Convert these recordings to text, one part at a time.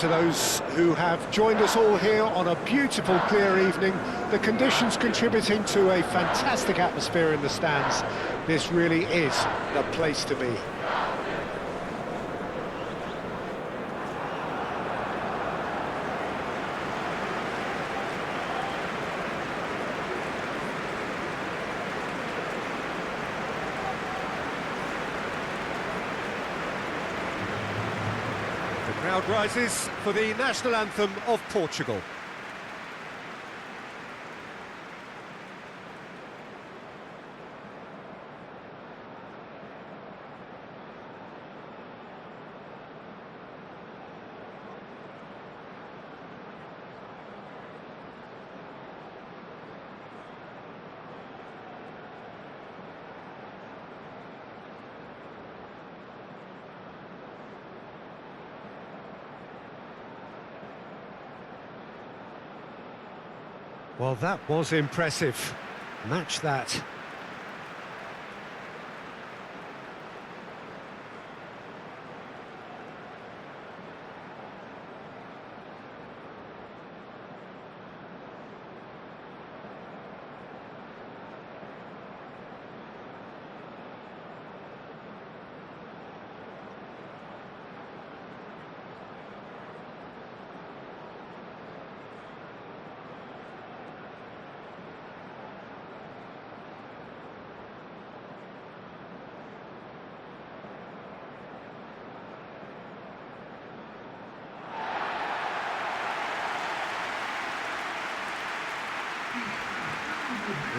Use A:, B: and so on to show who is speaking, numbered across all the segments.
A: To those who have joined us all here on a beautiful, clear evening, the conditions contributing to a fantastic atmosphere in the stands. This really is the place to be. The crowd rises for the national anthem of Portugal. Well, that was impressive. Match that.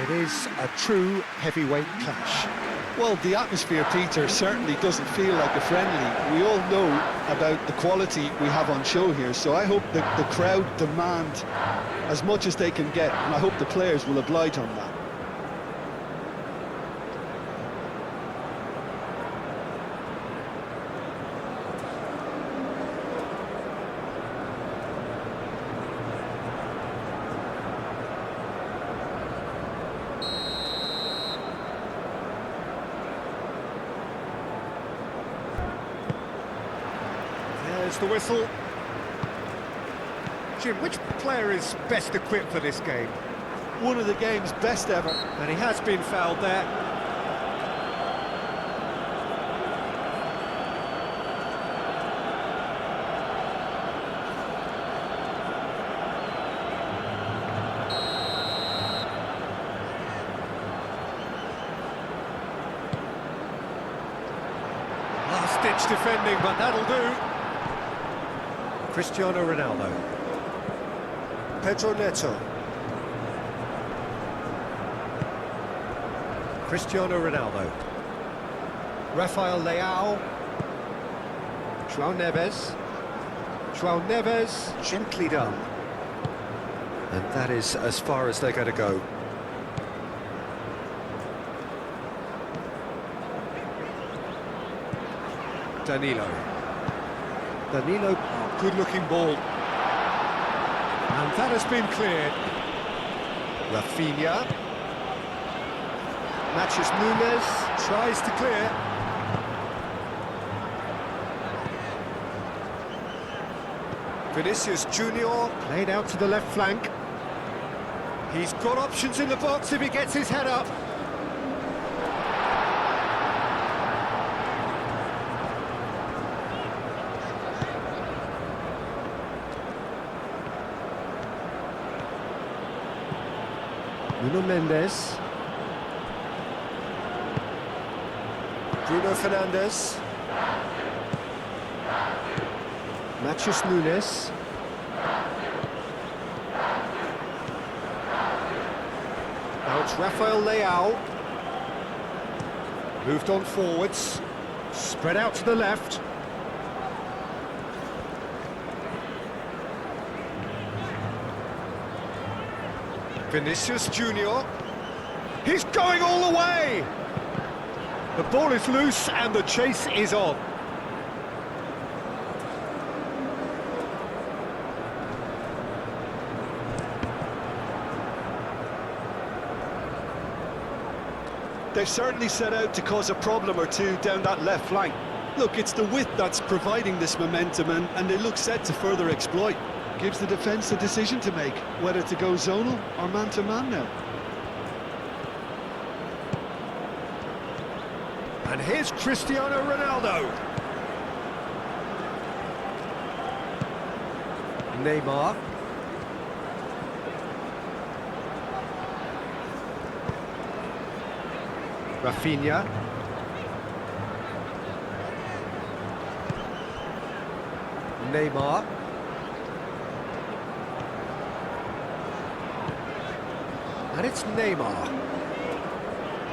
A: It is a true heavyweight clash.
B: Well, the atmosphere, Peter, certainly doesn't feel like a friendly. We all know about the quality we have on show here, so I hope that the crowd demand as much as they can get, and I hope the players will oblige on that.
A: There's the whistle. Jim, which player is best equipped for this game?
B: One of the game's best ever.
A: And he has been fouled there. Last-ditch defending, but that'll do. Cristiano Ronaldo. Pedro Neto. Cristiano Ronaldo. Rafael Leao. João Neves. João Neves, gently done. And that is as far as they're going to go. Danilo. Danilo, good-looking ball. And that has been cleared. Rafinha. Matches Nunes, tries to clear. Vinicius Junior, played out to the left flank. He's got options in the box if he gets his head up. Bruno Mendes. Bruno Fernandes. Matches Nunes. Now it's Rafael Leao. Moved on forwards. Spread out to the left. Vinicius Junior. He's going all the way! The ball is loose and the chase is on.
B: They've certainly set out to cause a problem or two down that left flank. Look, it's the width that's providing this momentum, and they look set to further exploit. Gives the defence the decision to make, whether to go zonal or man-to-man now.
A: And here's Cristiano Ronaldo. Neymar. Rafinha. Neymar. And it's Neymar.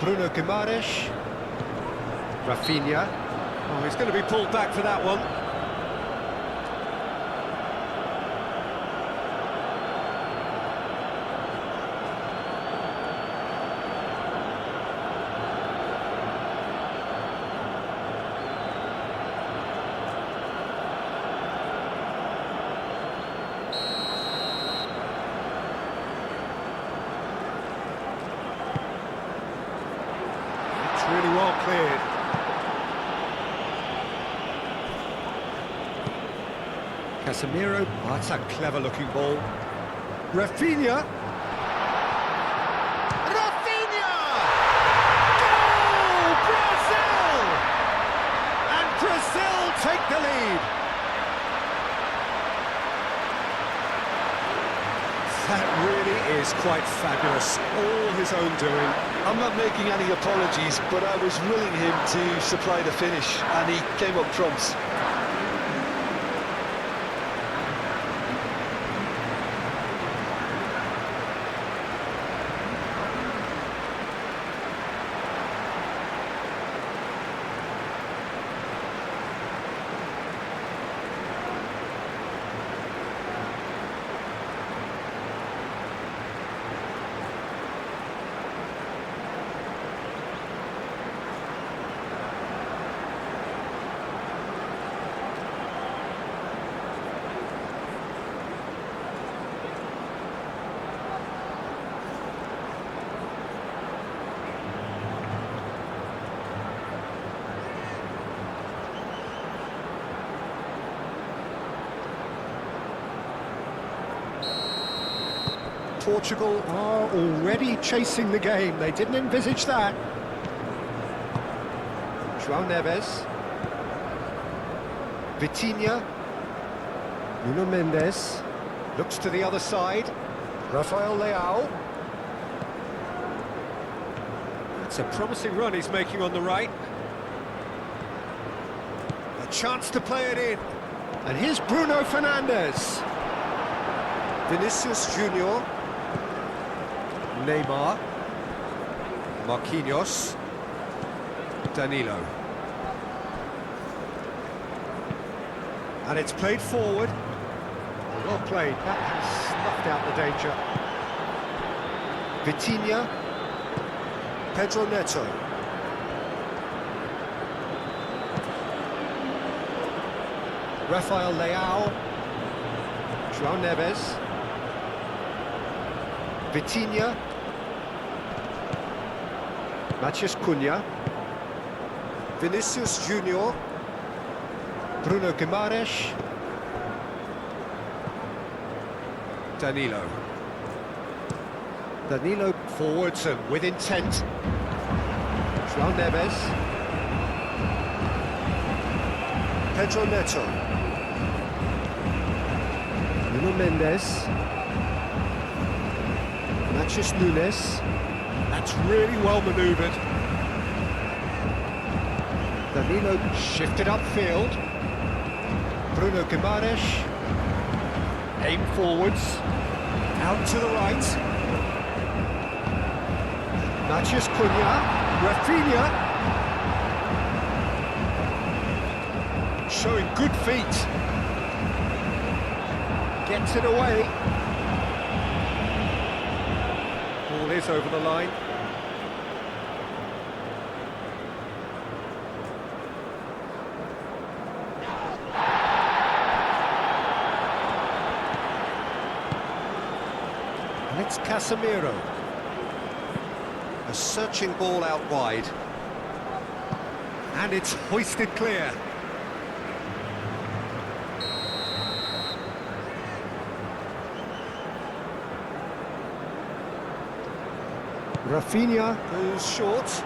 A: Bruno Guimaraes. Rafinha. Oh, he's going to be pulled back for that one. It's really well cleared. Casemiro, oh, that's a clever-looking ball. Rafinha! Rafinha! Goal! Brazil! And Brazil take the lead. That really is quite fabulous. All his own doing.
B: I'm not making any apologies, but I was willing him to supply the finish, and he came up trumps.
A: Portugal are already chasing the game. They didn't envisage that. João Neves. Vitinha. Nuno Mendes. Looks to the other side. Rafael Leao. It's a promising run he's making on the right. A chance to play it in. And here's Bruno Fernandes. Vinicius Junior. Neymar, Marquinhos, Danilo. And it's played forward. Well played, that has snuffed out the danger. Vitinha, Pedro Neto. Rafael Leao, João Neves, Vitinha, Matheus Cunha, Vinicius Junior, Bruno Guimaraes, Danilo. Danilo forwards and with intent. João Neves, Pedro Neto, Nuno Mendes, Matheus Nunes. That's really well manoeuvred. Danilo shifted upfield. Bruno Guimaraes. Aim forwards. Out to the right. Matheus Cunha. Rafinha. Showing good feet. Gets it away. Ball is over the line. And it's Casemiro. A searching ball out wide. And it's hoisted clear. Rafinha goes short.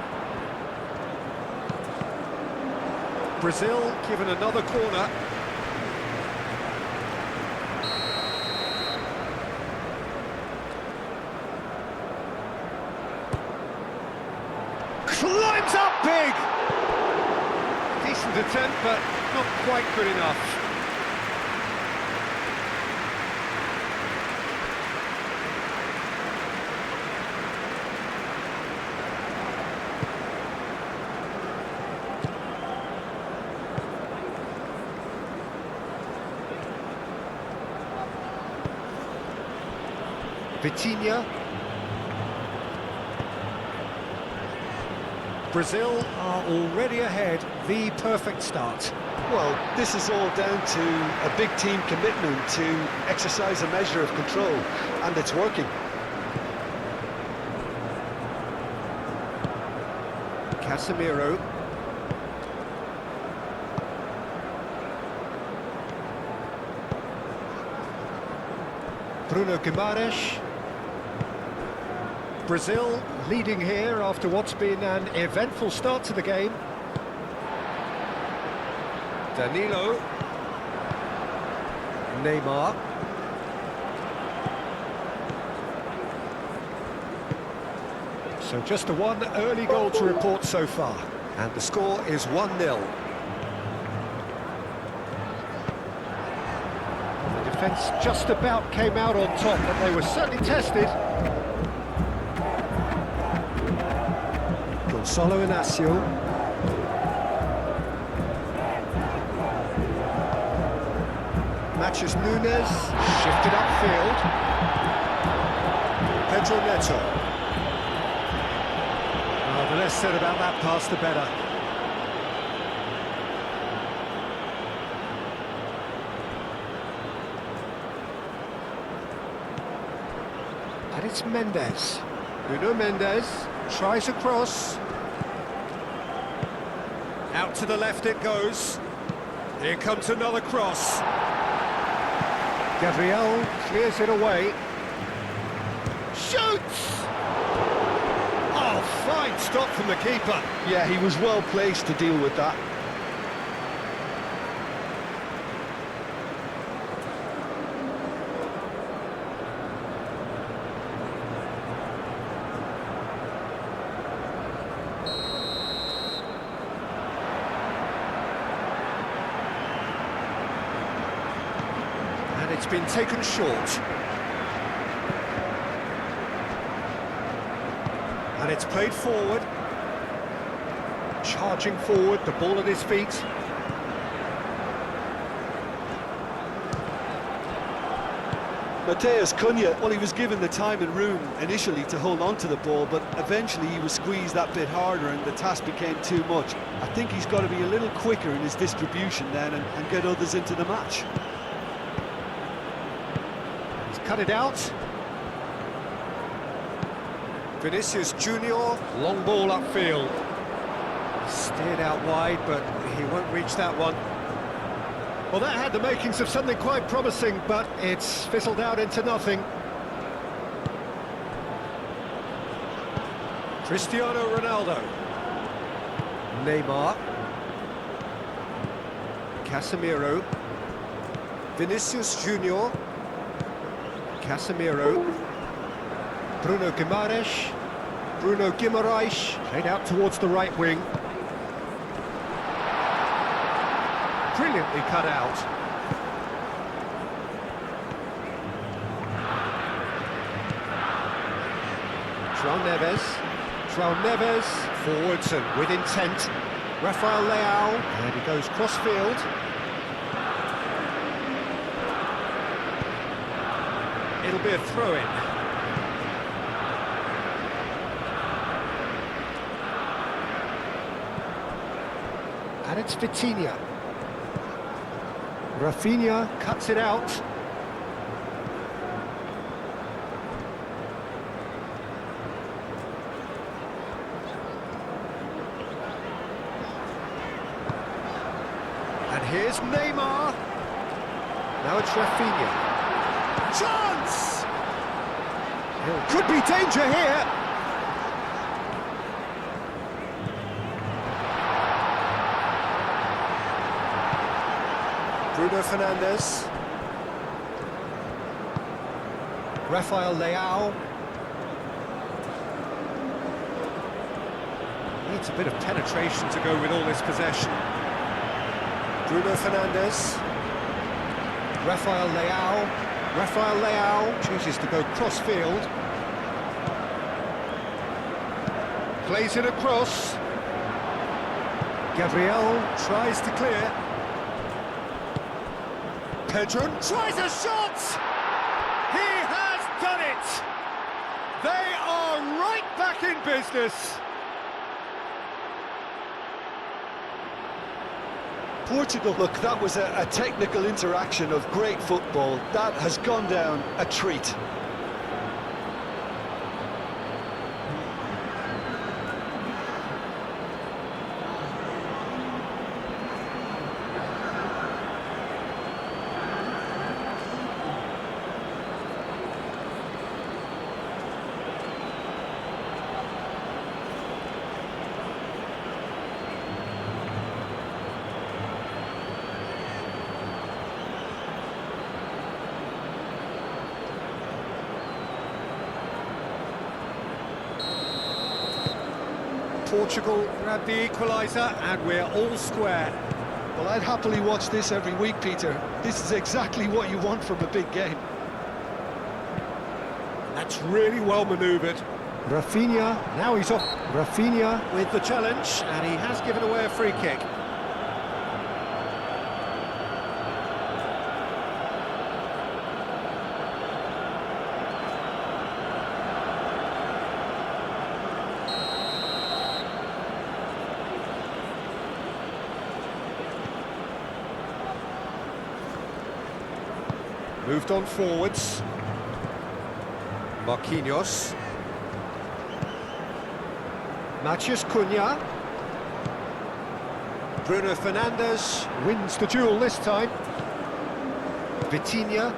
A: Brazil given another corner. Climbs up big! Decent attempt, but not quite good enough. Vitinha. Brazil are already ahead, the perfect start.
B: Well, this is all down to a big team commitment to exercise a measure of control, and it's working.
A: Casemiro. Bruno Guimaraes. Brazil leading here after what's been an eventful start to the game. Danilo. Neymar. So just the one early goal to report so far. And the score is 1-0. The defence just about came out on top, but they were certainly tested. Gonzalo Inacio. Matches Nunes, shifted upfield. Pedro Neto. Oh, the less said about that pass, the better. And it's Mendes. Nuno Mendes tries a cross. Out to the left it goes. Here comes another cross. Gabriel clears it away. Shoots! Oh, fine stop from the keeper.
B: Yeah, he was well placed to deal with that.
A: It's been taken short. And it's played forward. Charging forward, the ball at his feet.
B: Matheus Cunha, well, he was given the time and room initially to hold on to the ball, but eventually he was squeezed that bit harder and the task became too much. I think he's got to be a little quicker in his distribution then and get others into the match.
A: Cut it out. Vinicius Junior, long ball upfield. Steered out wide, but he won't reach that one. Well, that had the makings of something quite promising, but it's fizzled out into nothing. Cristiano Ronaldo. Neymar. Casemiro. Vinicius Junior. Casemiro, Bruno Guimaraes, played out towards the right wing. Brilliantly cut out. João Neves, forwards and with intent. Rafael Leao, and he goes cross-field. It'll be a throw-in. And it's Vitinha. Rafinha cuts it out. And here's Neymar. Now it's Rafinha. Chance! Could be danger here. Bruno Fernandes. Rafael Leao. Needs a bit of penetration to go with all this possession. Bruno Fernandes. Rafael Leao. Rafael Leao chooses to go cross-field. Plays it across. Gabriel tries to clear. Pedro tries a shot! He has done it! They are right back in business!
B: Portugal, look, that was a technical interaction of great football. That has gone down a treat.
A: Portugal grab the equaliser and we're all square.
B: Well, I'd happily watch this every week, Peter. This is exactly what you want from a big game.
A: That's really well manoeuvred. Rafinha, now he's off. Rafinha with the challenge, and he has given away a free kick. Moved on forwards. Marquinhos. Matheus Cunha. Bruno Fernandes wins the duel this time. Vitinha.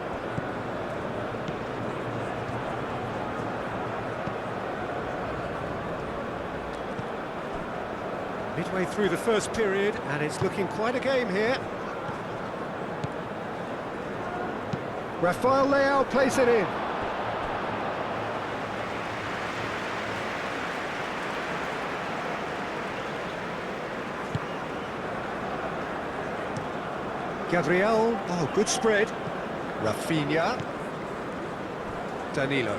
A: Midway through the first period, and it's looking quite a game here. Rafael Leao plays it in. Gabriel, oh, good spread. Rafinha. Danilo.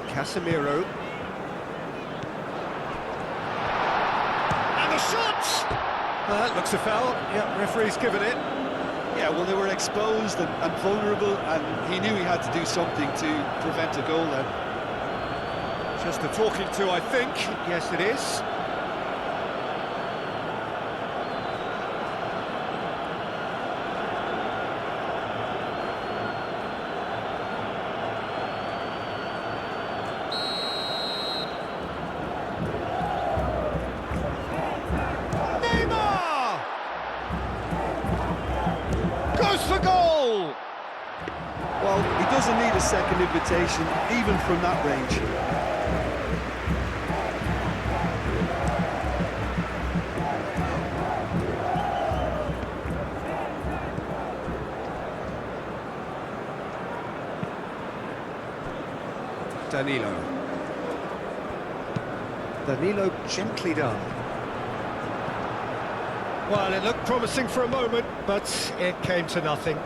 A: Casemiro. And the shot! That looks a foul. Yeah, referee's given it.
B: Yeah, well, they were exposed and vulnerable, and he knew he had to do something to prevent a goal then.
A: Just a talking to, I think. Yes, it is. Neymar! Goes for goal!
B: Well, he doesn't need a second invitation, even from that range.
A: Danilo gently done. Well, it looked promising for a moment, but it came to nothing.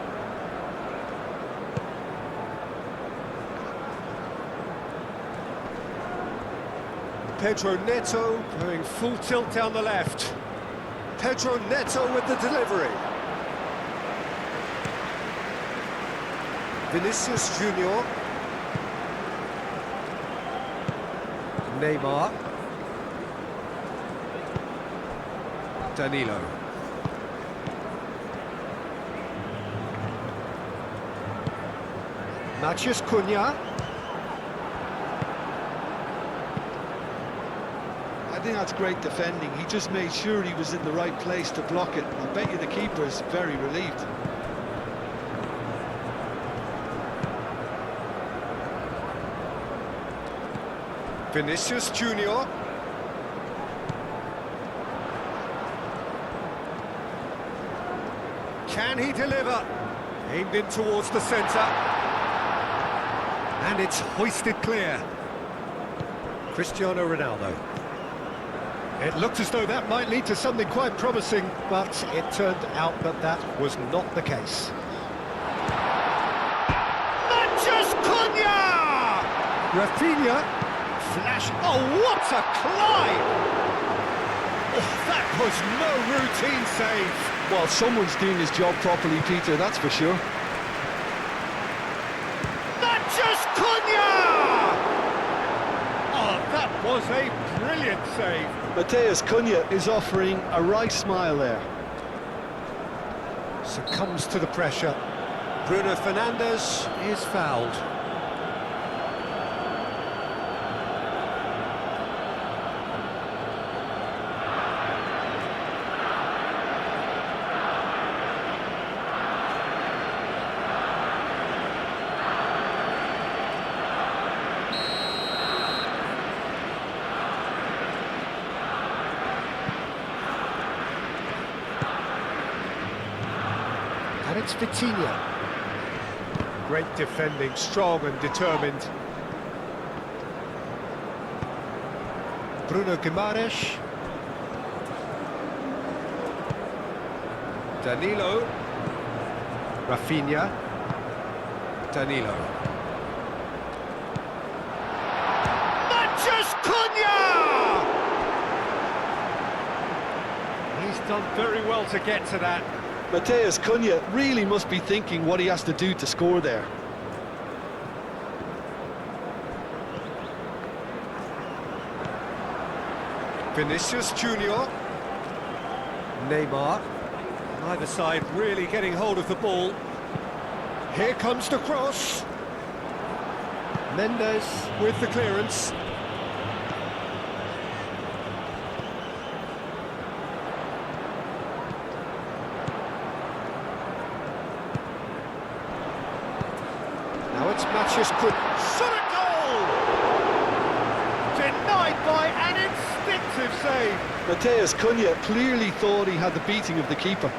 A: Pedro Neto going full tilt down the left. Pedro Neto with the delivery. Vinicius Junior. Neymar. Danilo. Matheus Cunha.
B: I think that's great defending. He just made sure he was in the right place to block it. I bet you the keeper's very relieved.
A: Vinicius Junior. Can he deliver? Aimed in towards the centre. And it's hoisted clear. Cristiano Ronaldo. It looked as though that might lead to something quite promising, but it turned out that that was not the case. Rafinha, flash, oh what a climb! Oh, that was no routine save.
B: Well, someone's doing his job properly, Peter, that's for sure.
A: That's Cunha! Oh, that was a brilliant save.
B: Matheus Cunha is offering a right smile there.
A: Succumbs to the pressure. Bruno Fernandes is fouled. And it's Vitinha. Great defending, strong and determined. Bruno Guimaraes. Danilo. Rafinha. Danilo. Cunha! He's done very well to get to that.
B: Matheus Cunha really must be thinking what he has to do to score there.
A: Vinicius Junior. Neymar. Either side really getting hold of the ball. Here comes the cross. Mendes with the clearance. Now it's Matches could shot a goal! Denied by an instinctive save.
B: Matheus Cunha clearly thought he had the beating of the keeper.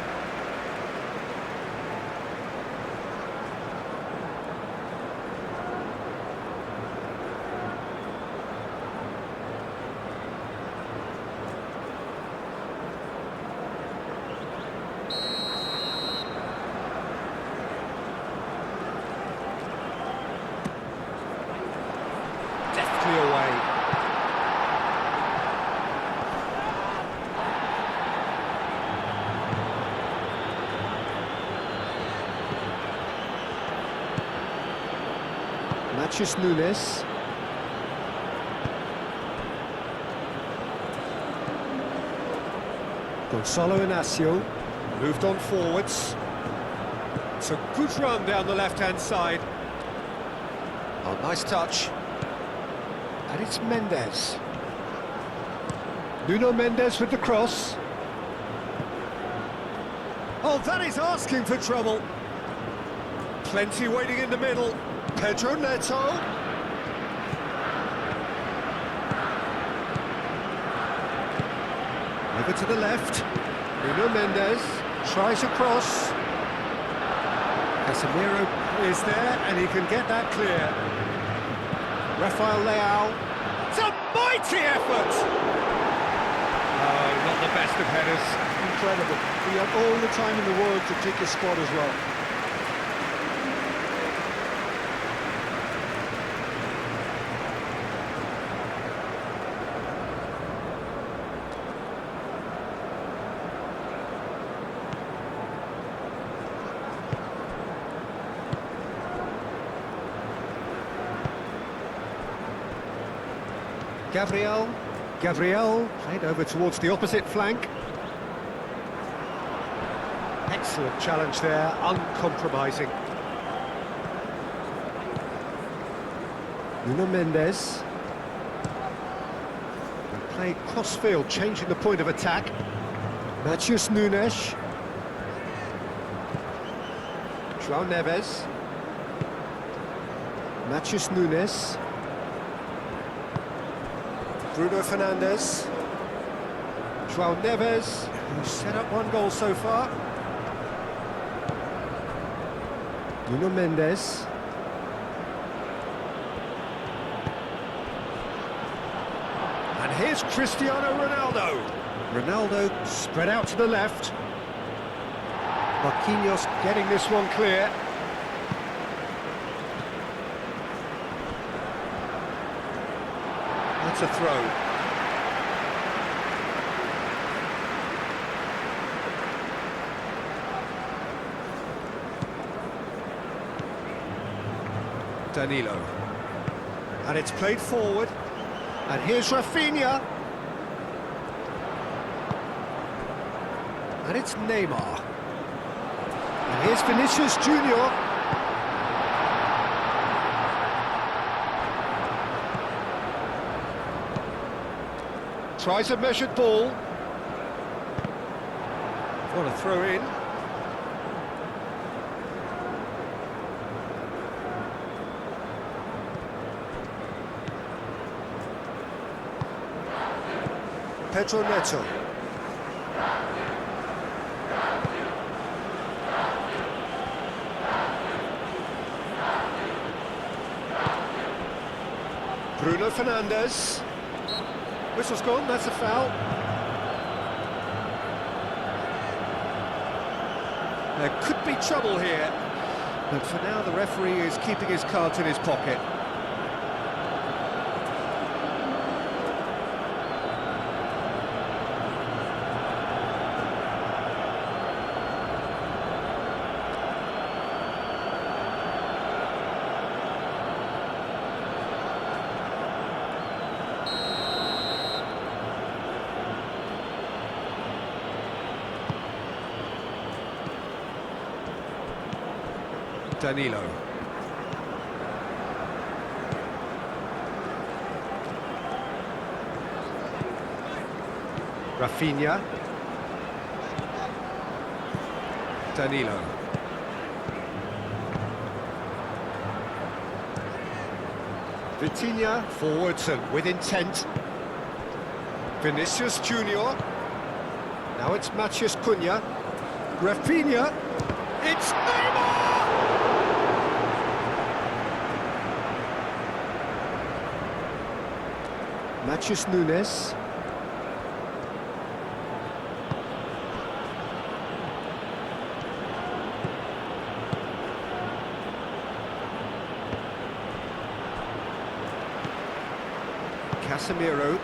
A: Away. Matches Nunes. Gonzalo Inacio moved on forwards. It's a good run down the left-hand side. Oh, nice touch. And it's Mendes. Nuno Mendes with the cross. Oh, that is asking for trouble. Plenty waiting in the middle. Pedro Neto. Over to the left. Nuno Mendes tries a cross. Casemiro is there and he can get that clear. Rafael Leao. It's a mighty effort! Oh, not the best of headers.
B: Incredible. He had all the time in the world to pick his spot as well.
A: Gabriel played over towards the opposite flank. Excellent challenge there, uncompromising. Nuno Mendes. And played cross-field, changing the point of attack. Matheus Nunes. João Neves. Bruno Fernandes. João Neves, who's set up one goal so far. Nuno Mendes. And here's Cristiano Ronaldo. Ronaldo spread out to the left. Marquinhos getting this one clear. That's a throw. Danilo. And it's played forward. And here's Rafinha. And it's Neymar. And here's Vinicius Junior. Tries a measured ball. What a throw in. Pedro Neto. Bruno Fernandes. Whistle's gone, that's a foul. There could be trouble here, but for now the referee is keeping his cards in his pocket. Danilo. Rafinha. Danilo. Vitinha forwards and with intent. Vinicius Junior. Now it's Matheus Cunha. Rafinha. It's Neymar! Matheus Nunes. Casemiro.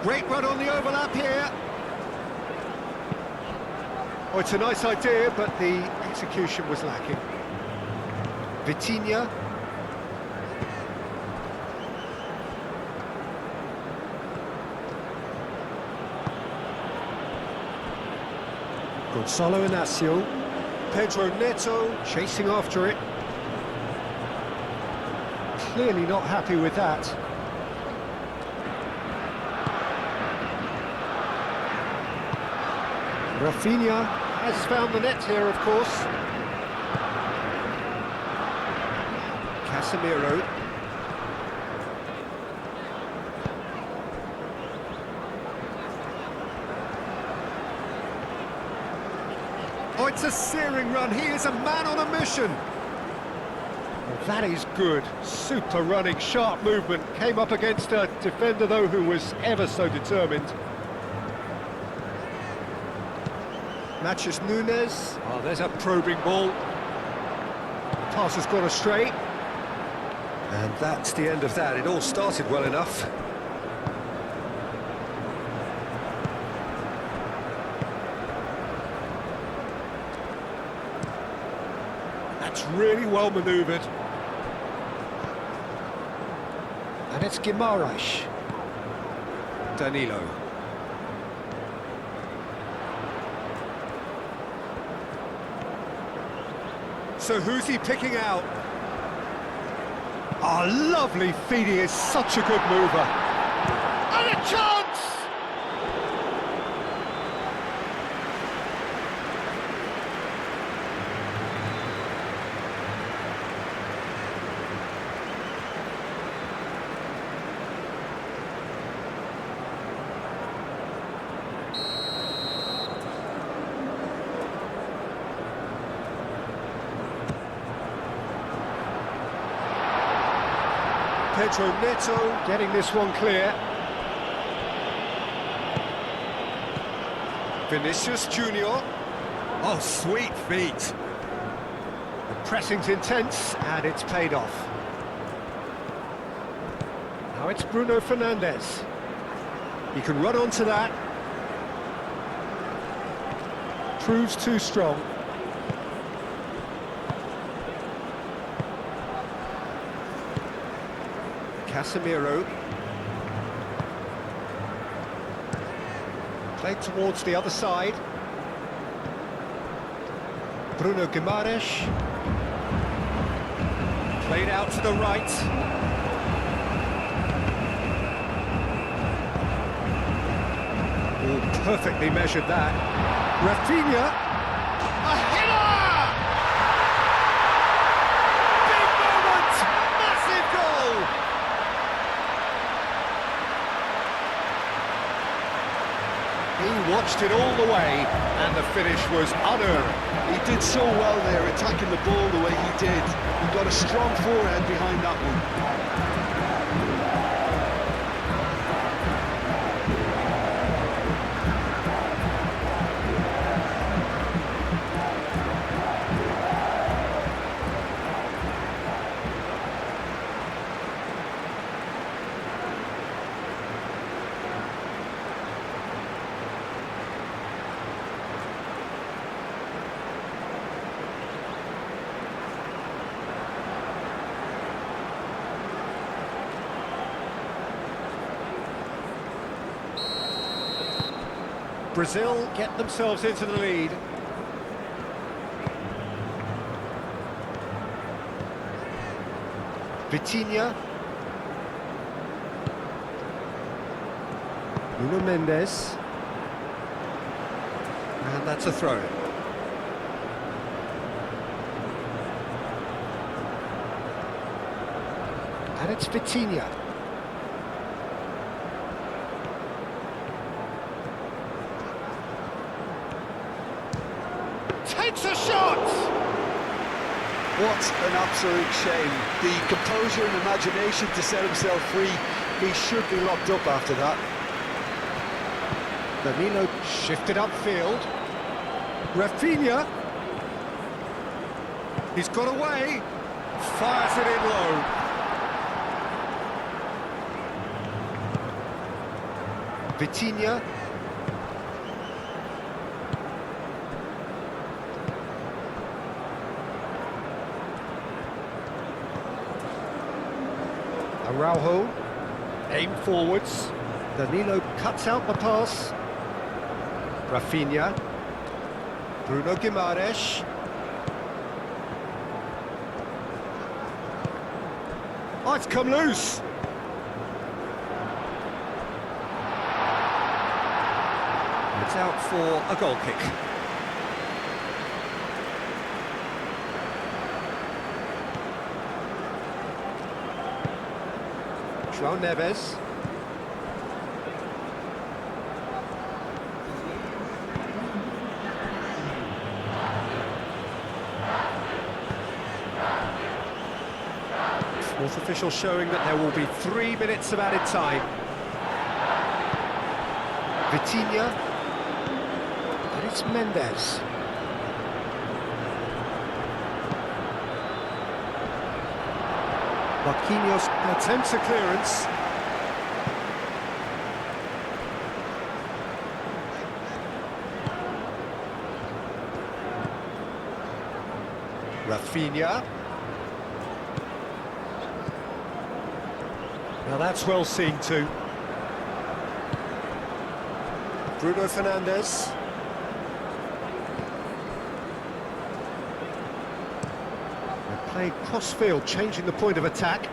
A: Great run on the overlap here. Oh, it's a nice idea, but the execution was lacking. Vitinha. Gonzalo Inacio. Pedro Neto chasing after it. Clearly not happy with that. Rafinha has found the net here, of course. Casemiro. Oh, it's a searing run. He is a man on a mission. Well, that is good. Super running, sharp movement. Came up against a defender, though, who was ever so determined. Matheus Nunes. Oh, there's a probing ball. Pass has gone astray. And that's the end of that. It all started well enough. That's really well manoeuvred. And it's Guimaraes. Danilo. So who's he picking out? Oh, lovely feed, he is such a good mover. And a chance! Pedro Neto getting this one clear. Vinicius Junior. Oh, sweet feet. The pressing's intense, and it's paid off. Now it's Bruno Fernandes. He can run onto that. Proves too strong. Casemiro. Played towards the other side. Bruno Guimaraes. Played out to the right. Oh, perfectly measured that. Rafinha. A header! Big moment! Massive goal! He watched it all the way, and the finish was unearned.
B: He did so well there, attacking the ball the way he did. He got a strong forehand behind that one.
A: Brazil get themselves into the lead. Vitinha. Nuno Mendes. And that's a throw. And it's Vitinha. Takes a shot!
B: What an absolute shame. The composure and imagination to set himself free. He should be locked up after that.
A: Danilo shifted upfield. Rafinha. He's got away. Fires it in low. Vitinha. Araujo, aimed forwards. Danilo cuts out the pass. Rafinha. Bruno Guimaraes. Oh, it's come loose. It's out for a goal kick. João Neves. Fourth official showing that there will be 3 minutes of added time. Vitinha. And it's Mendes. Marquinhos attempts a clearance. Rafinha. Now that's well seen too. Bruno Fernandes. Playing cross-field, changing the point of attack.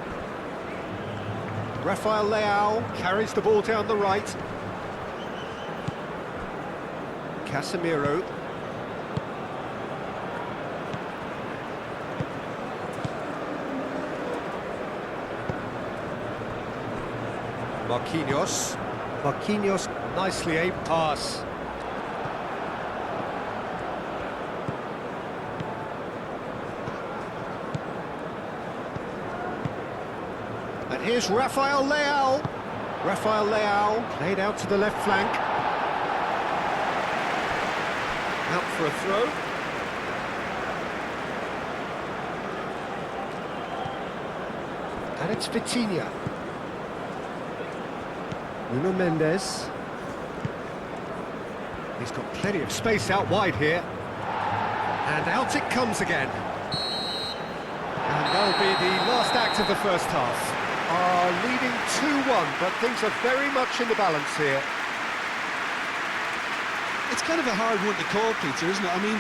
A: Rafael Leao carries the ball down the right. Casemiro. Marquinhos. Marquinhos, nicely aimed pass. And here's Rafael Leao. Rafael Leao played out to the left flank. Out for a throw. And it's Vitinha. Nuno Mendes. He's got plenty of space out wide here. And out it comes again. And that'll be the last act of the first half. Are leading 2-1, but things are very much in the balance here.
B: It's kind of a hard one to call, Peter, isn't it? I mean,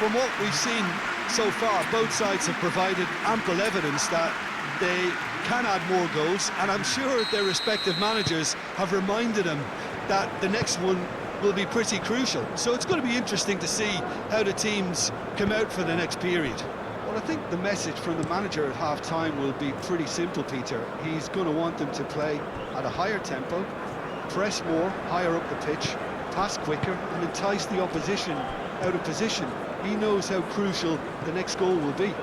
B: from what we've seen so far, both sides have provided ample evidence that they can add more goals, and I'm sure their respective managers have reminded them that the next one will be pretty crucial. So it's going to be interesting to see how the teams come out for the next period. Well, I think the message from the manager at half-time will be pretty simple, Peter. He's going to want them to play at a higher tempo, press more, higher up the pitch, pass quicker, and entice the opposition out of position. He knows how crucial the next goal will be.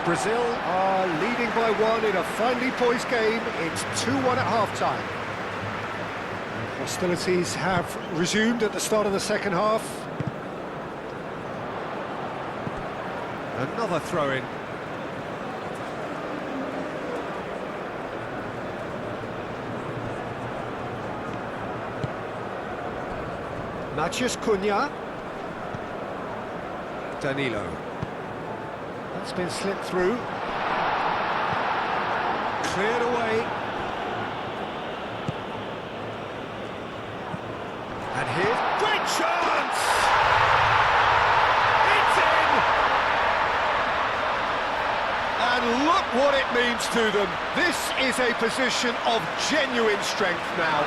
A: Brazil are leading by 1 in a finely poised game. It's 2-1 at half-time. Hostilities have resumed at the start of the second half. Another throw-in. Matheus Cunha. Danilo. That's been slipped through. Cleared away. And here's great chance! It's in! And look what it means to them. This is a position of genuine strength now.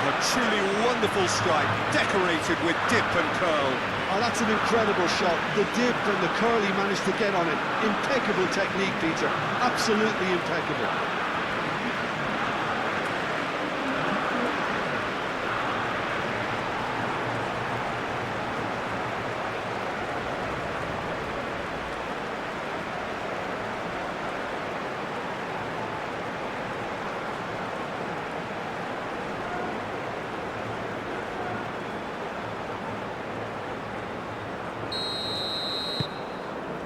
A: A truly wonderful strike, decorated with dip and curl.
B: Oh, that's an incredible shot. The dip and the curl he managed to get on it. Impeccable technique, Peter. Absolutely impeccable.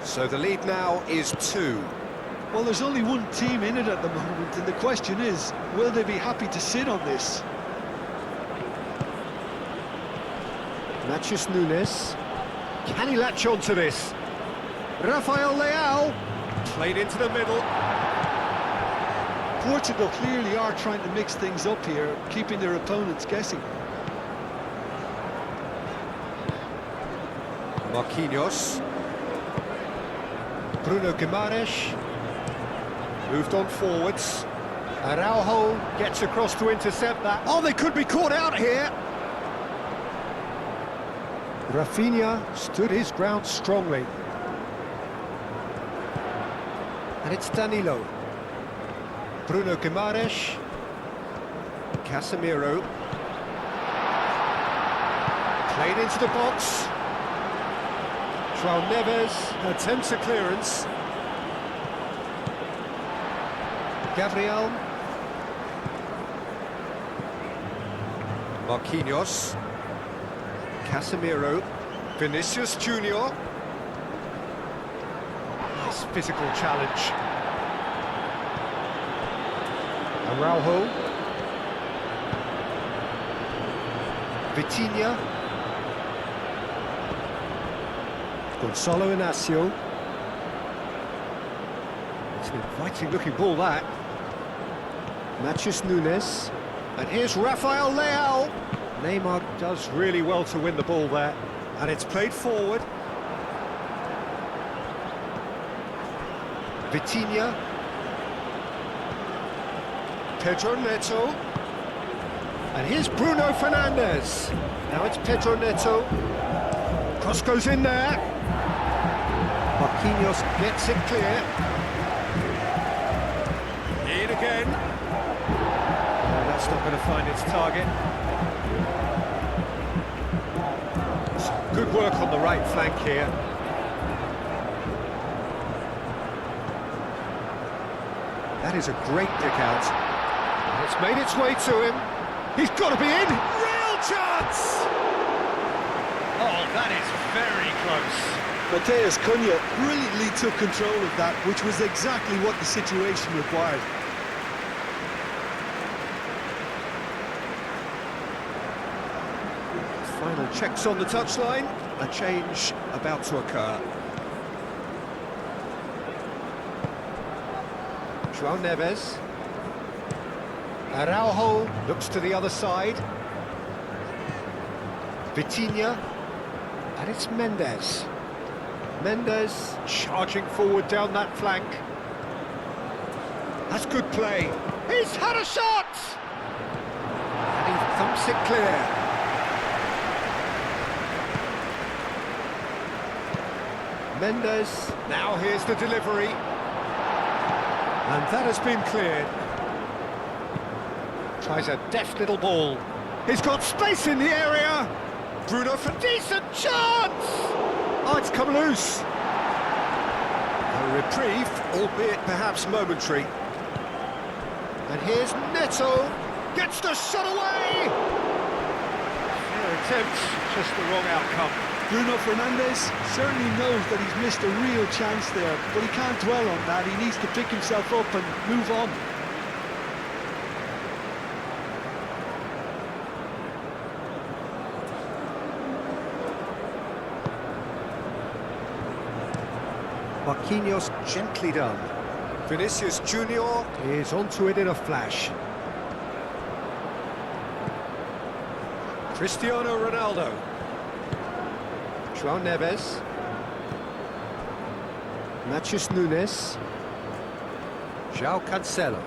A: So the lead now is 2.
B: Well, there's only one team in it at the moment, and the question is, will they be happy to sit on this?
A: Matheus Nunes. Can he latch on to this? Rafael Leao. Played into the middle.
B: Portugal clearly are trying to mix things up here, keeping their opponents guessing.
A: Marquinhos. Bruno Guimaraes. Moved on forwards. Araujo gets across to intercept that. Oh, they could be caught out here. Rafinha stood his ground strongly. And it's Danilo. Bruno Guimaraes. Casemiro. Played into the box. João Neves attempts a clearance. Gabriel. Marquinhos. Casemiro. Vinicius Junior. Nice physical challenge. Araujo. Vitinha. Gonzalo Inacio. It's an inviting looking ball, that. Matheus Nunes. And here's Rafael Leao. Neymar does really well to win the ball there. And it's played forward. Vitinha. Pedro Neto. And here's Bruno Fernandes. Now it's Pedro Neto. Cross goes in there. Marquinhos gets it clear. In again. Oh, that's not going to find its target. Some good work on the right flank here. That is a great kick out. And it's made its way to him. He's got to be in. Real chance! Oh, that is very close.
B: Matheus Cunha brilliantly took control of that, which was exactly what the situation required.
A: Final checks on the touchline. A change about to occur. João Neves. Araujo looks to the other side. Vitinha. And it's Mendes. Mendes charging forward down that flank. That's good play. He's had a shot! And he thumps it clear. Mendes, now here's the delivery. And that has been cleared. Tries a deft little ball. He's got space in the area. Bruno for decent chance! Oh, it's come loose. A reprieve, albeit perhaps momentary. And here's Neto. Gets the shot away! Fair attempt, just the wrong outcome.
B: Bruno Fernandes certainly knows that he's missed a real chance there, but he can't dwell on that. He needs to pick himself up and move on.
A: Marquinhos gently done. Vinicius Junior is onto it in a flash. Cristiano Ronaldo. João Neves. Matheus Nunes. João Cancelo.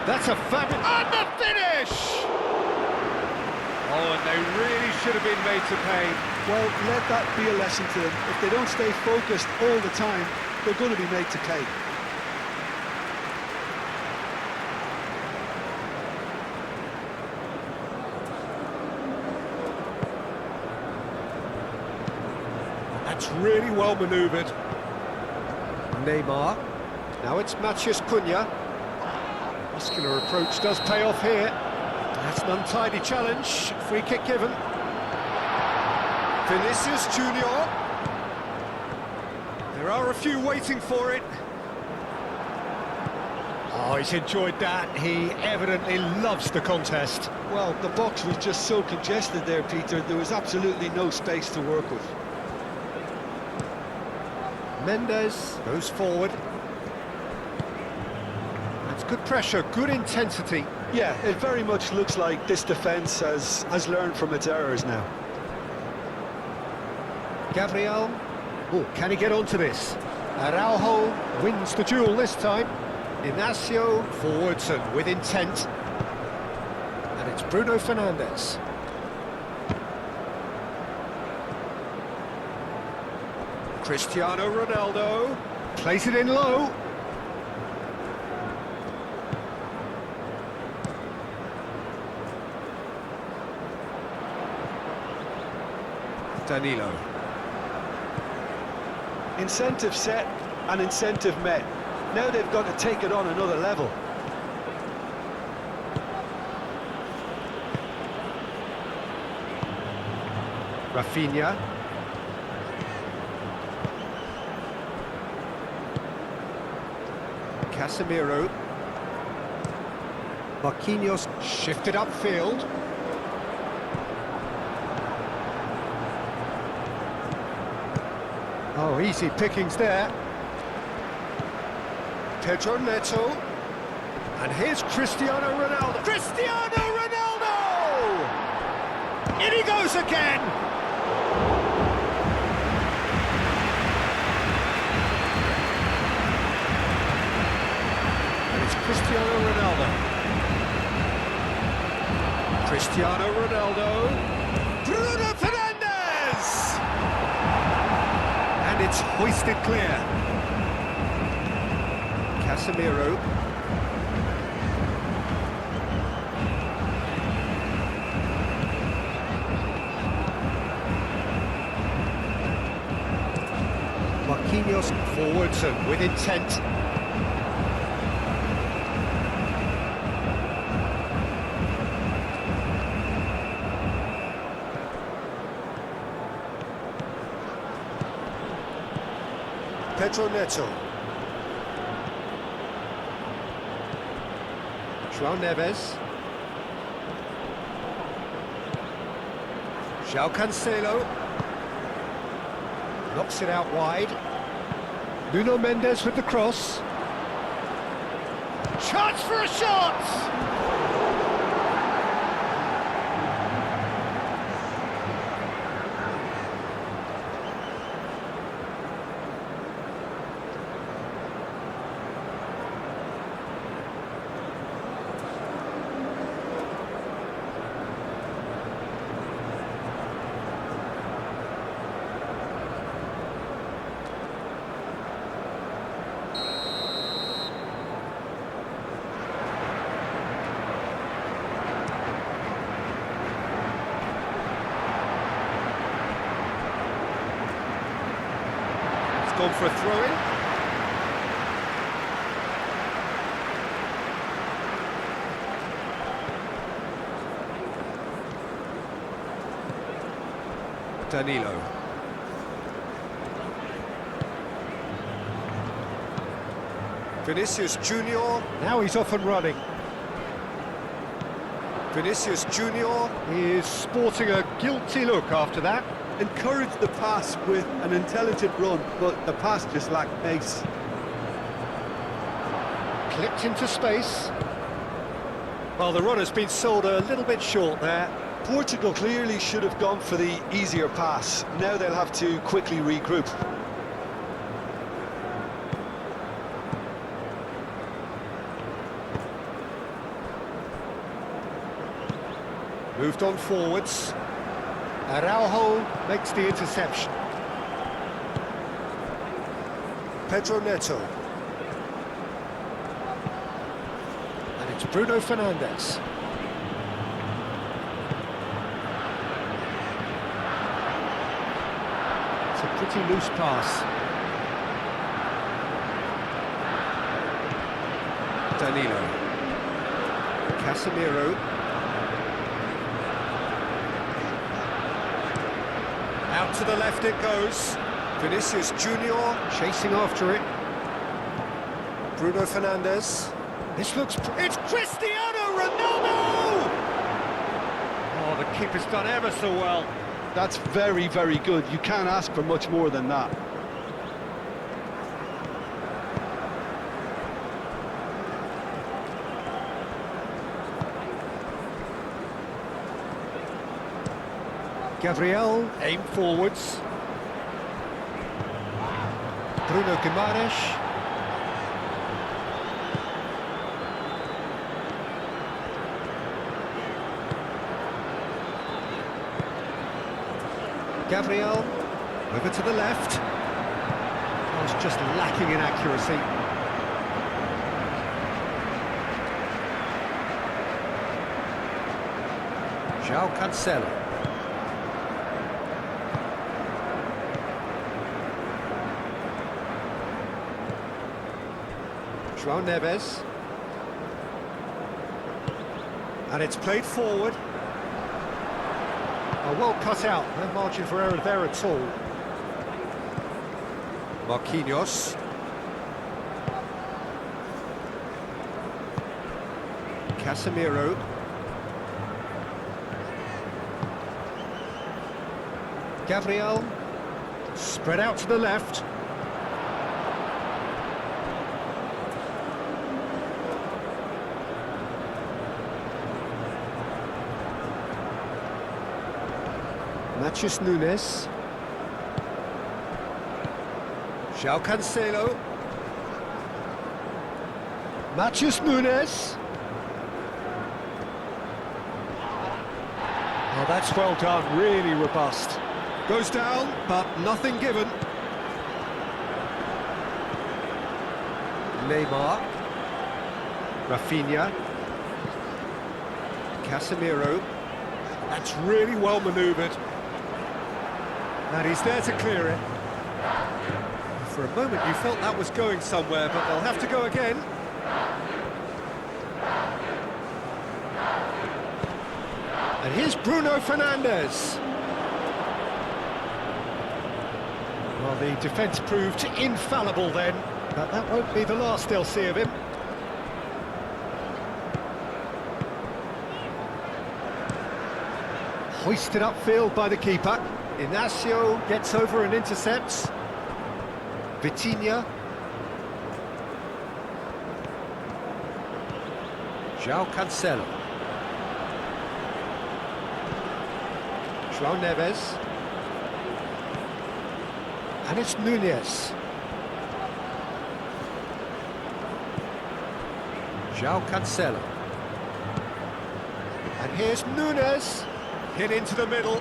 A: That's a fabulous... And the finish! Oh, and they really should have been made to pay.
B: Well, let that be a lesson to them. If they don't stay focused all the time, they're going to be made to pay.
A: That's really well manoeuvred. Neymar. Now it's Matheus Cunha. Muscular approach does pay off here. That's an untidy challenge. Free kick given. Vinicius Junior. There are a few waiting for it. Oh, he's enjoyed that. He evidently loves the contest.
B: Well, the box was just so congested there, Peter. There was absolutely no space to work with.
A: Mendes goes forward. That's good pressure, good intensity.
B: Yeah, it very much looks like this defence has learned from its errors now.
A: Gabriel. Oh, can he get onto this? Araujo wins the duel this time. Inacio forwards and with intent. And it's Bruno Fernandes. Cristiano Ronaldo plays it in low. Danilo.
B: Incentive set and incentive met. Now they've got to take it on another level.
A: Rafinha. Casemiro. Marquinhos shifted upfield. Oh, easy pickings there. Pedro Neto. And here's Cristiano Ronaldo. Cristiano Ronaldo! In he goes again! And it's Cristiano Ronaldo. Cristiano Ronaldo. Bruno Fernandes! And it's hoisted clear. Casemiro. Forwards and with intent. Pedro Neto. João Neves. João Cancelo. Knocks it out wide. Nuno Mendes with the cross. Chance for a shot! Gone for a throw-in. Danilo. Vinicius Junior. Now he's off and running. Vinicius Junior is sporting a guilty look after that.
B: Encouraged the pass with an intelligent run, but the pass just lacked pace.
A: Clipped into space. Well, the run has been sold a little bit short there.
B: Portugal clearly should have gone for the easier pass. Now they'll have to quickly regroup.
A: Moved on forwards. Araujo makes the interception. Pedro Neto. And it's Bruno Fernandes. It's a pretty loose pass. Danilo. Casemiro. Out to the left it goes. Vinicius Junior chasing after it. Bruno Fernandes. This looks... It's Cristiano Ronaldo! Oh, the keeper's done ever so well.
B: That's very, very good. You can't ask for much more than that.
A: Gabriel, aim forwards. Bruno Guimaraes. Gabriel, over to the left. Oh, it's just lacking in accuracy. João Cancelo. João Neves. And it's played forward. Oh, well cut out, no margin for error there at all. Marquinhos. Casemiro. Gabriel. Spread out to the left. Matheus Nunes. João Cancelo. Matheus Nunes. Oh, that's well done, really robust. Goes down, but nothing given. Neymar. Rafinha. Casemiro. That's really well manoeuvred. And he's there to clear it. For a moment you felt that was going somewhere, but they'll have to go again. And here's Bruno Fernandes. Well, the defence proved infallible then, but that won't be the last they'll see of him. Hoisted upfield by the keeper. Inacio gets over and intercepts. Vitinha. João Cancelo. João Neves. And it's Nunez. João Cancelo. And here's Nunez. Hit into the middle.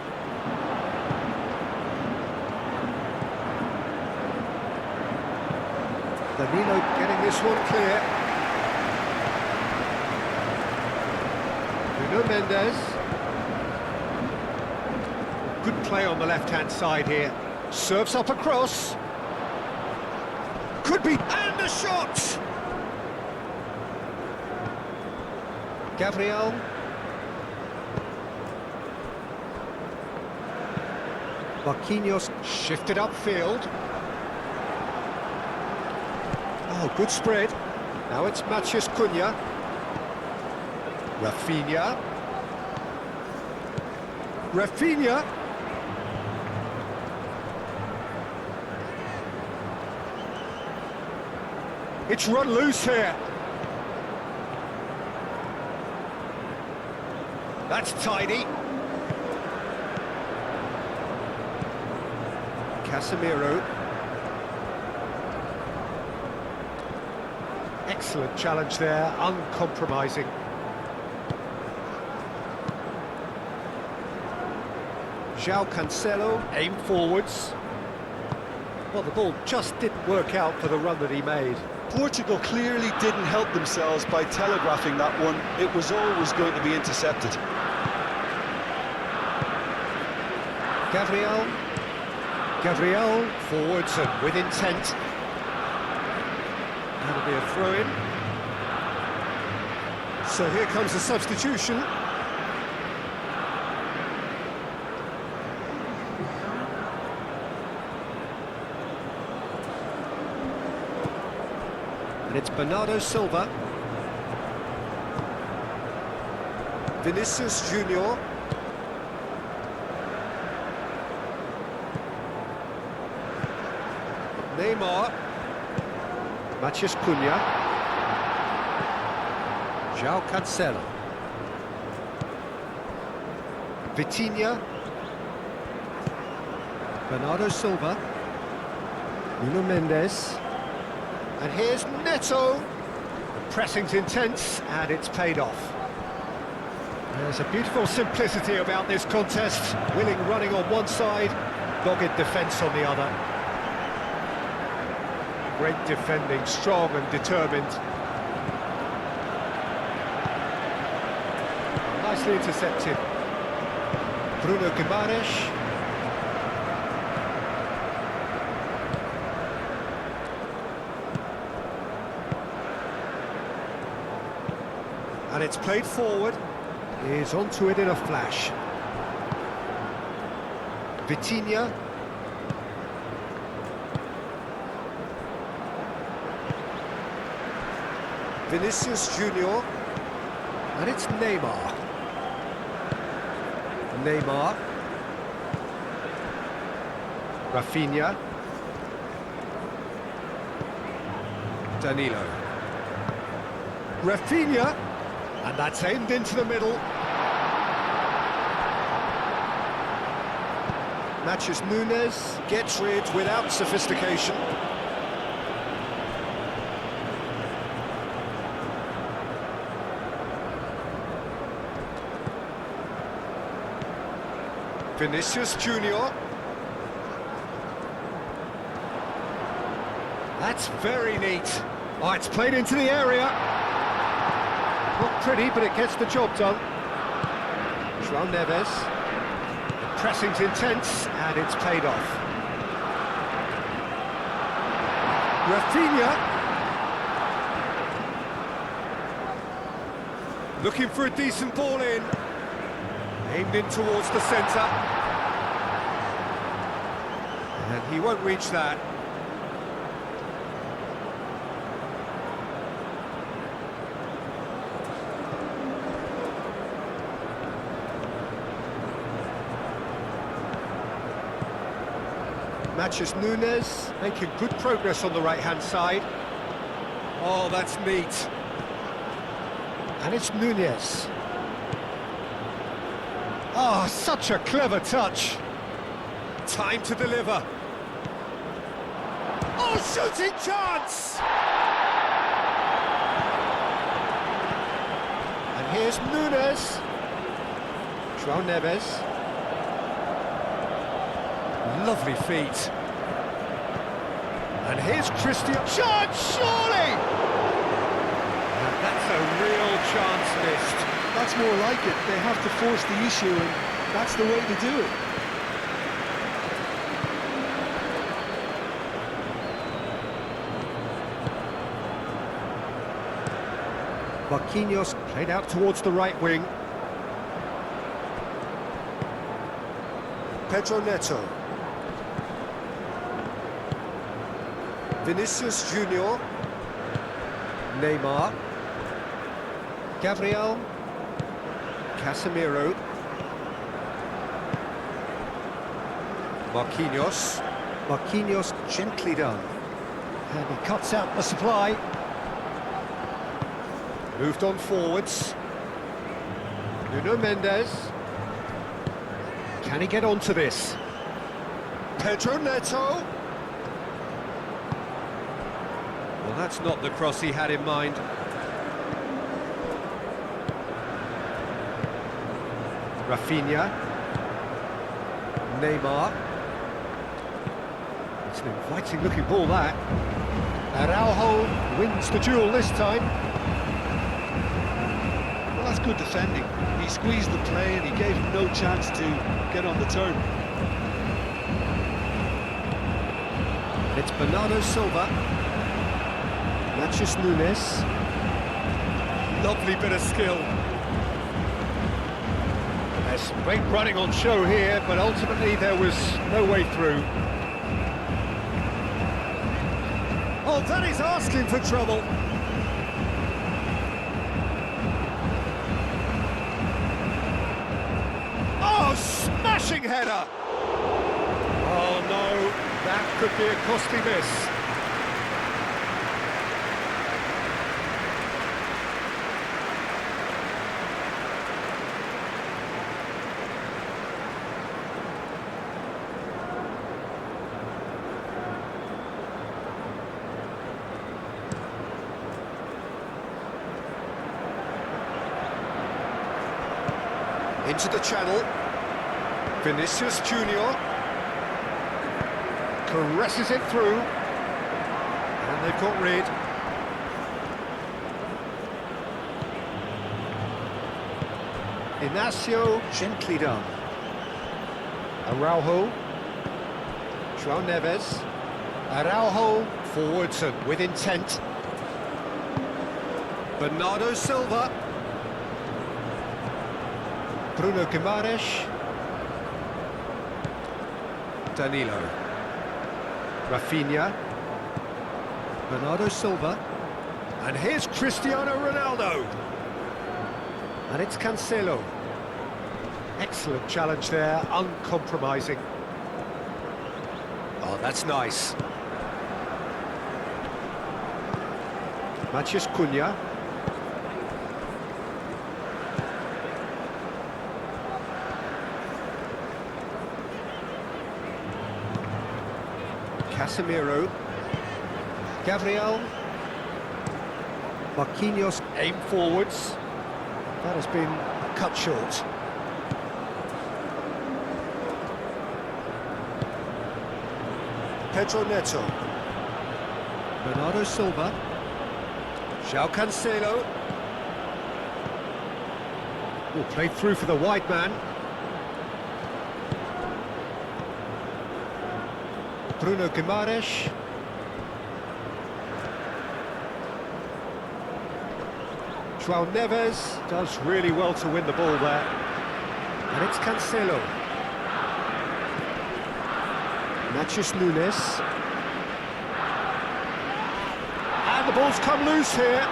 A: Danilo getting this one clear. Nuno Mendes. Good play on the left-hand side here. Serves up across. Could be, and a shot! Gabriel. Marquinhos shifted upfield. Oh, good spread. Now it's Matheus Cunha. Rafinha. Rafinha. It's run loose here. That's tidy. Casemiro. Excellent challenge there, uncompromising. João Cancelo, aim forwards. Well, the ball just didn't work out for the run that he made.
B: Portugal clearly didn't help themselves by telegraphing that one. It was always going to be intercepted.
A: Gabriel, forwards and with intent. That'll be a throw-in. So here comes the substitution. And it's Bernardo Silva. Vinicius Junior. Neymar. Matheus Cunha. João Cancelo. Vitinha. Bernardo Silva. Nuno Mendes. And here's Neto. The pressing's intense, and it's paid off. There's a beautiful simplicity about this contest. Willing running on one side, dogged defence on the other. Great defending, strong and determined. Nicely intercepted. Bruno Guimaraes. And it's played forward. He's onto it in a flash. Vitinha. Vinicius Junior. And it's Neymar. Neymar. Rafinha. Danilo. Rafinha. And that's aimed into the middle. Matheus Nunes gets rid without sophistication. Vinicius Junior. That's very neat. Oh, it's played into the area. Not pretty, but it gets the job done. João Neves. The pressing's intense, and it's paid off. Rafinha. Looking for a decent ball in. Aimed in towards the centre. And he won't reach that. Matches Nunes, making good progress on the right-hand side. Oh, that's neat. And it's Nunes. Oh, such a clever touch. Time to deliver. Oh, shooting chance! And here's Nunes. João Neves. Lovely feet. And here's Christian. Chance, surely! And that's a real chance missed.
B: That's more like it. They have to force the issue, and that's the way to do it.
A: Marquinhos played out towards the right wing. Pedro Neto. Vinicius Junior. Neymar. Gabriel. Casemiro. Marquinhos. Marquinhos gently done. And he cuts out the supply. Moved on forwards. Nuno Mendes. Can he get onto this? Pedro Neto. Well, that's not the cross he had in mind. Rafinha. Neymar. It's an inviting looking ball, that. Araujo wins the duel this time.
B: Well, that's good defending. He squeezed the play and he gave him no chance to get on the turn.
A: It's Bernardo Silva. Matches Nunes. Lovely bit of skill. There's great running on show here, but ultimately there was no way through. Oh, that is asking for trouble. Oh, smashing header! Oh no, that could be a costly miss. Into the channel. Vinicius Junior caresses it through, and they've got rid. Inacio, gently done. Araujo. João Neves. Araujo forwards and with intent. Bernardo Silva. Bruno Guimaraes. Danilo. Rafinha. Bernardo Silva. And here's Cristiano Ronaldo. And it's Cancelo. Excellent challenge there, uncompromising. Oh, that's nice. Matheus Cunha. Casemiro. Gabriel. Marquinhos aim forwards. That has been cut short. Pedro Neto. Bernardo Silva. João Cancelo. Oh, played through for the wide man. Bruno Guimaraes. João Neves does really well to win the ball there. And it's Cancelo. Matheus Nunes. And the ball's come loose here.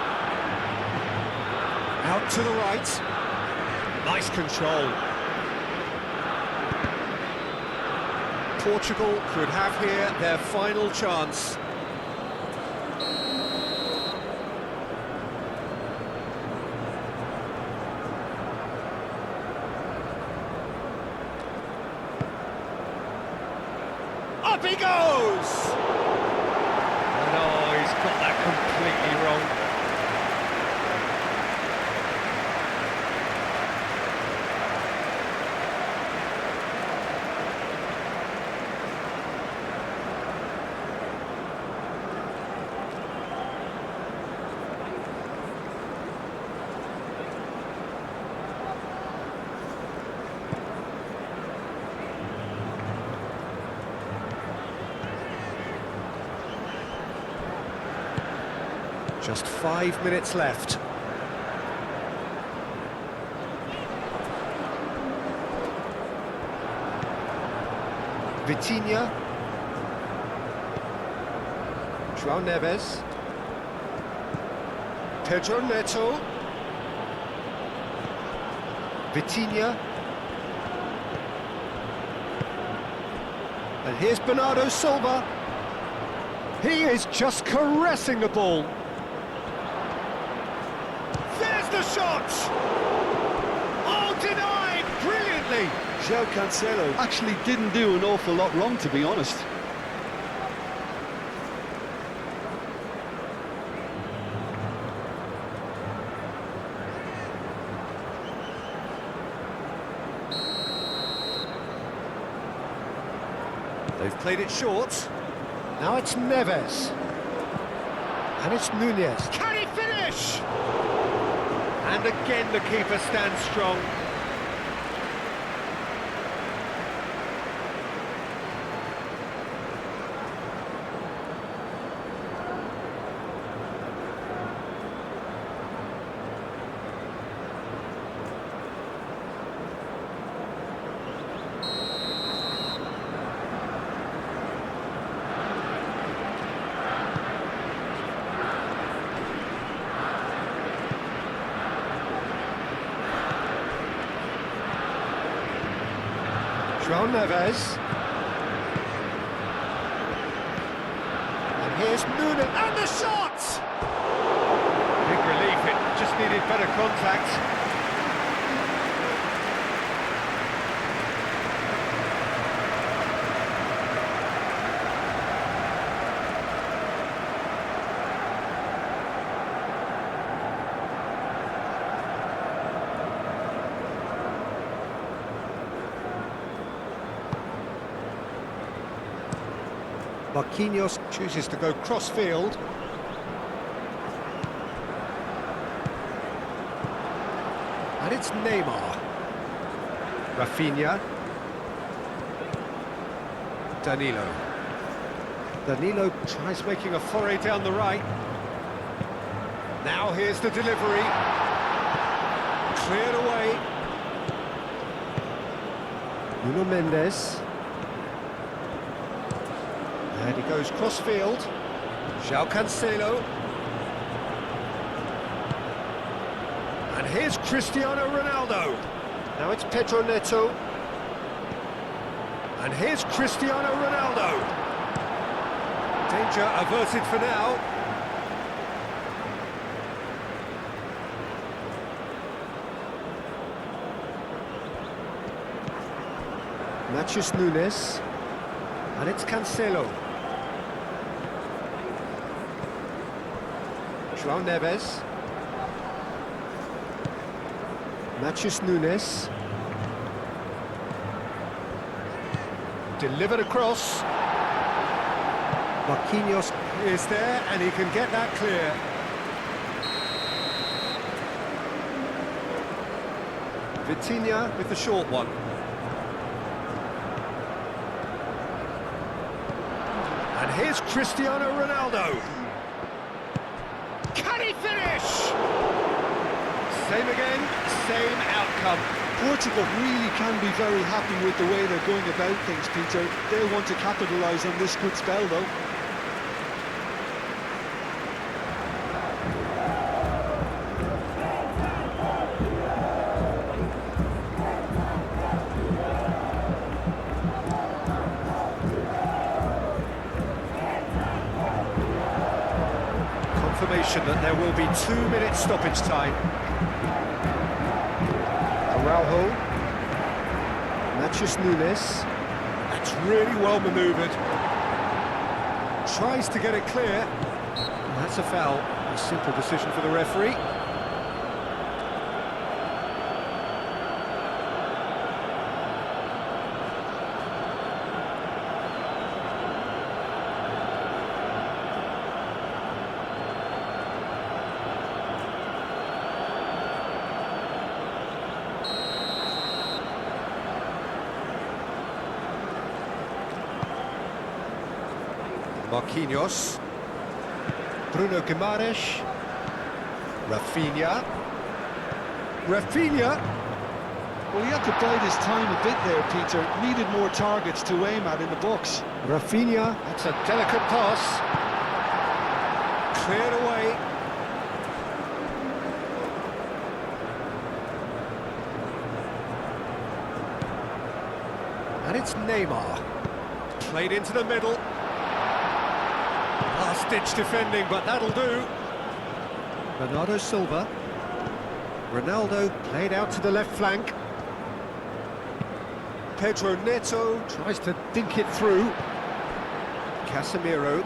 A: Out to the right. Nice control. Portugal could have here their final chance. Up he goes! And oh, he's got that completely wrong. Just 5 minutes left. Vitinha. João Neves. Pedro Neto. Vitinha. And here's Bernardo Silva. He is just caressing the ball. The shot! Oh, denied brilliantly!
B: João Cancelo actually didn't do an awful lot wrong, to be honest.
A: They've played it short. Now it's Neves. And it's Nunez. Can he finish? And again the keeper stands strong. João Neves. And here's Nunes, and the shot! Big relief, it just needed better contact. Marquinhos chooses to go cross-field. And it's Neymar. Rafinha. Danilo. Danilo tries making a foray down the right. Now here's the delivery. Cleared away. Nuno Mendes. And he goes cross-field. João Cancelo. And here's Cristiano Ronaldo. Now it's Pedro Neto. And here's Cristiano Ronaldo. Danger averted for now. Matheus Nunes. And it's Cancelo. João Neves. Matheus Nunes. Delivered across. Marquinhos is there and he can get that clear. Vitinha with the short one. And here's Cristiano Ronaldo. Can he finish? Same again, same outcome.
B: Portugal really can be very happy with the way they're going about things, Peter. They'll want to capitalise on this good spell, though.
A: Confirmation that there will be 2 minutes stoppage time. Araujo. Mathias Nunes. That's really well manoeuvred. Tries to get it clear. And that's a foul. A simple decision for the referee. Marquinhos, Bruno Guimaraes, Rafinha.
B: Well, he had to bide his time a bit there, Peter. Needed more targets to aim at in the box.
A: Rafinha, that's a delicate pass. Cleared away. And it's Neymar. Played into the middle. Last-ditch defending, but that'll do. Bernardo Silva. Ronaldo played out to the left flank. Pedro Neto tries to dink it through. Casemiro.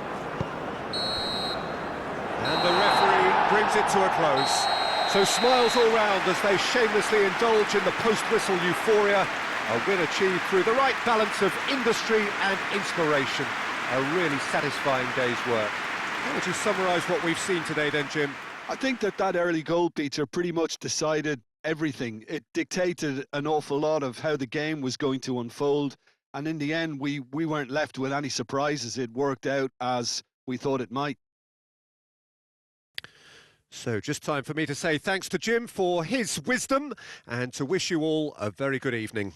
A: And the referee brings it to a close. So smiles all round as they shamelessly indulge in the post-whistle euphoria. A win achieved through the right balance of industry and inspiration. A really satisfying day's work. How would you summarise what we've seen today then, Jim?
B: I think that early goal, Peter, pretty much decided everything. It dictated an awful lot of how the game was going to unfold. And in the end, we weren't left with any surprises. It worked out as we thought it might.
A: So just time for me to say thanks to Jim for his wisdom and to wish you all a very good evening.